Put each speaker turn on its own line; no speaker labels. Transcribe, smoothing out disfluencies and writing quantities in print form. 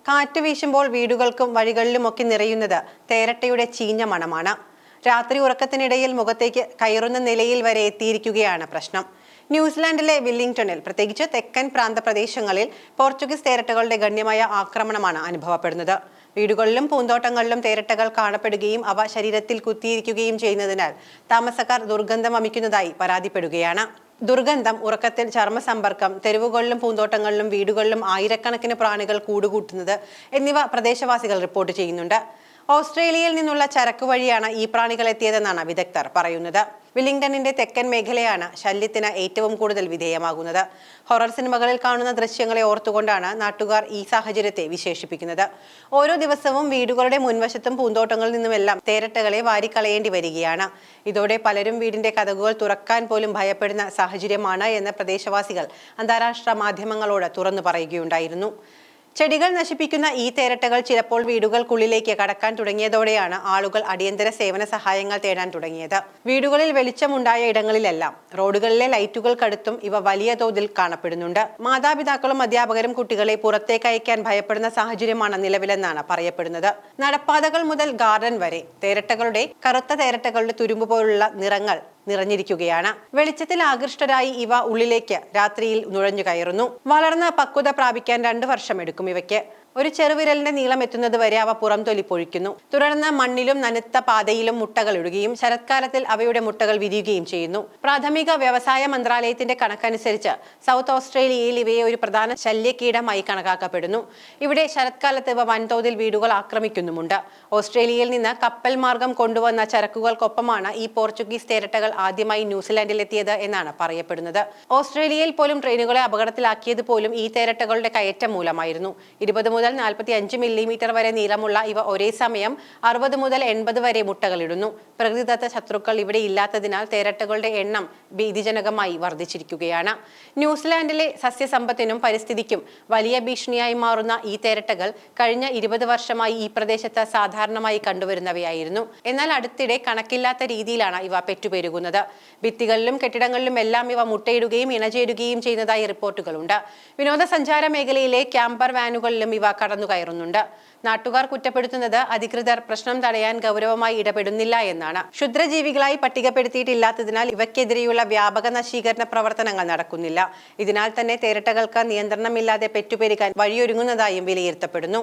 കാറ്റ് വീശുമ്പോൾ വീടുകൾക്കും വഴികളിലുമൊക്കെ നിറയുന്നത് തേരട്ടയുടെ ചീഞ്ഞ മണമാണ്. രാത്രി ഉറക്കത്തിനിടയിൽ മുഖത്തേക്ക് കയറുന്ന നിലയിൽ വരെ എത്തിയിരിക്കുകയാണ് പ്രശ്നം. ന്യൂസിലാൻഡിലെ വില്ലിംഗ്ടണിൽ, പ്രത്യേകിച്ച് തെക്കൻ പ്രാന്തപ്രദേശങ്ങളിൽ പോർച്ചുഗീസ് തേരട്ടകളുടെ ഗണ്യമായ ആക്രമണമാണ് അനുഭവപ്പെടുന്നത്. വീടുകളിലും പൂന്തോട്ടങ്ങളിലും തേരട്ടകൾ കാണപ്പെടുകയും അവ ശരീരത്തിൽ കുത്തിയിരിക്കുകയും ചെയ്യുന്നതിനാൽ താമസക്കാർ ദുർഗന്ധം വമിക്കുന്നതായി പരാതിപ്പെടുകയാണ്. ദുർഗന്ധം, ഉറക്കത്തിൽ ചർമ്മസമ്പർക്കം, തെരുവുകളിലും പൂന്തോട്ടങ്ങളിലും വീടുകളിലും ആയിരക്കണക്കിന് പ്രാണികൾ കൂടുകൂട്ടുന്നത് എന്നിവ പ്രദേശവാസികൾ റിപ്പോർട്ട് ചെയ്യുന്നുണ്ട്. ഓസ്ട്രേലിയയിൽ നിന്നുള്ള ചരക്ക് വഴിയാണ് ഈ പ്രാണികൾ എത്തിയതെന്നാണ് വിദഗ്ധർ പറയുന്നത്. വില്ലിംഗ്ടണിന്റെ തെക്കൻ മേഖലയാണ് ശല്യത്തിന് ഏറ്റവും കൂടുതൽ വിധേയമാകുന്നത്. ഹൊറർ സിനിമകളിൽ കാണുന്ന ദൃശ്യങ്ങളെ ഓർത്തുകൊണ്ടാണ് നാട്ടുകാർ ഈ സാഹചര്യത്തെ വിശേഷിപ്പിക്കുന്നത്. ഓരോ ദിവസവും വീടുകളുടെ മുൻവശത്തും പൂന്തോട്ടങ്ങളിൽ നിന്നുമെല്ലാം തേരട്ടകളെ വാരിക്കളയേണ്ടി വരികയാണ്. ഇതോടെ പലരും വീടിന്റെ കതകുകൾ തുറക്കാൻ പോലും ഭയപ്പെടുന്ന സാഹചര്യമാണ് എന്ന് പ്രദേശവാസികൾ അന്താരാഷ്ട്ര മാധ്യമങ്ങളോട് തുറന്നു പറയുകയുണ്ടായിരുന്നു. ചെടികൾ നശിപ്പിക്കുന്ന ഈ തേരട്ടകൾ ചിലപ്പോൾ വീടുകൾക്കുള്ളിലേക്ക് കടക്കാൻ തുടങ്ങിയതോടെയാണ് ആളുകൾ അടിയന്തര സേവന സഹായങ്ങൾ തേടാൻ തുടങ്ങിയത്. വീടുകളിൽ വെളിച്ചമുണ്ടായ ഇടങ്ങളിലെല്ലാം റോഡുകളിലെ ലൈറ്റുകൾക്കടുത്തും ഇവ വലിയ തോതിൽ കാണപ്പെടുന്നുണ്ട്. മാതാപിതാക്കളും അധ്യാപകരും കുട്ടികളെ പുറത്തേക്ക് അയക്കാൻ ഭയപ്പെടുന്ന സാഹചര്യമാണ് നിലവിലെന്നാണ് പറയപ്പെടുന്നത്. നടപ്പാതകൾ മുതൽ ഗാർഡൻ വരെ കറുത്ത തേരട്ടകളുടെ തുരുമ്പ് പോലുള്ള നിറങ്ങൾ നിറഞ്ഞിരിക്കുകയാണ്. വെളിച്ചത്തിൽ ആകൃഷ്ടരായി ഇവ ഉള്ളിലേക്ക് രാത്രിയിൽ നുഴഞ്ഞു കയറുന്നു. വളർന്ന് പക്വത പ്രാപിക്കാൻ 2 വർഷം എടുക്കും ഇവയ്ക്ക്. ഒരു ചെറുവിരലിന്റെ നീളം എത്തുന്നത് വരെ അവ പുറംതൊലി പൊഴിക്കുന്നു. തുടർന്ന് മണ്ണിലും നനുത്ത പാതയിലും മുട്ടകൾ ഇടുകയും ശരത്കാലത്തിൽ അവയുടെ മുട്ടകൾ വിരിയുകയും ചെയ്യുന്നു. പ്രാഥമിക വ്യവസായ മന്ത്രാലയത്തിന്റെ കണക്കനുസരിച്ച് സൗത്ത് ഓസ്ട്രേലിയയിൽ ഇവയെ ഒരു പ്രധാന ശല്യകീടമായി കണക്കാക്കപ്പെടുന്നു. ഇവിടെ ശരത്കാലത്ത് ഇവ വൻതോതിൽ വീടുകൾ ആക്രമിക്കുന്നുമുണ്ട്. ഓസ്ട്രേലിയയിൽ നിന്ന് കപ്പൽ മാർഗം കൊണ്ടുവന്ന ചരക്കുകൾക്കൊപ്പമാണ് ഈ പോർച്ചുഗീസ് തേരട്ടകൾ ആദ്യമായി ന്യൂസിലാൻഡിൽ എത്തിയത് എന്നാണ് പറയപ്പെടുന്നത്. ഓസ്ട്രേലിയയിൽ പോലും ട്രെയിനുകളെ അപകടത്തിലാക്കിയത് പോലും ഈ തേരട്ടകളുടെ കയറ്റം മൂലമായിരുന്നു. 20 മുതൽ 45 മില്ലിമീറ്റർ വരെ നീളമുള്ള ഇവ ഒരേ സമയം 60 മുതൽ 80 വരെ മുട്ടകളിടുന്നു. പ്രകൃതിദത്ത ശത്രുക്കൾ ഇവിടെ ഇല്ലാത്തതിനാൽ തേരട്ടകളുടെ എണ്ണം ഭീതിജനകമായി വർദ്ധിച്ചിരിക്കുകയാണ്. ന്യൂസിലാൻഡിലെ സസ്യസമ്പത്തിനും പരിസ്ഥിതിക്കും വലിയ ഭീഷണിയായി മാറുന്ന ഈ തേരട്ടകൾ കഴിഞ്ഞ 20 വർഷമായി ഈ പ്രദേശത്ത് സാധാരണമായി കണ്ടുവരുന്നവയായിരുന്നു. എന്നാൽ അടുത്തിടെ കണക്കില്ലാത്ത രീതിയിലാണ് ഇവ പെറ്റുപെരുകുന്നത്. ഭിത്തികളിലും കെട്ടിടങ്ങളിലും എല്ലാം ഇവ മുട്ടയിടുകയും ഇണചേരുകയും ചെയ്യുന്നതായി റിപ്പോർട്ടുകളുണ്ട്. വിനോദസഞ്ചാര മേഖലയിലെ ക്യാമ്പർ വാനുകളിലും ഇവ കടന്നുകയറുന്നുണ്ട്. നാട്ടുകാർ കുറ്റപ്പെടുത്തുന്നത് അധികൃതർ പ്രശ്നം തടയാൻ ഗൗരവമായി ഇടപെടുന്നില്ല എന്നാണ്. ക്ഷുദ്രജീവികളായി പട്ടികപ്പെടുത്തിയിട്ടില്ലാത്തതിനാൽ ഇവയ്ക്കെതിരെയുള്ള വ്യാപക നശീകരണ പ്രവർത്തനങ്ങൾ നടക്കുന്നില്ല. ഇതിനാൽ തന്നെ തേരട്ടകൾക്ക് നിയന്ത്രണമില്ലാതെ പെറ്റുപെരുകാൻ വഴിയൊരുങ്ങുന്നതായും വിലയിരുത്തപ്പെടുന്നു.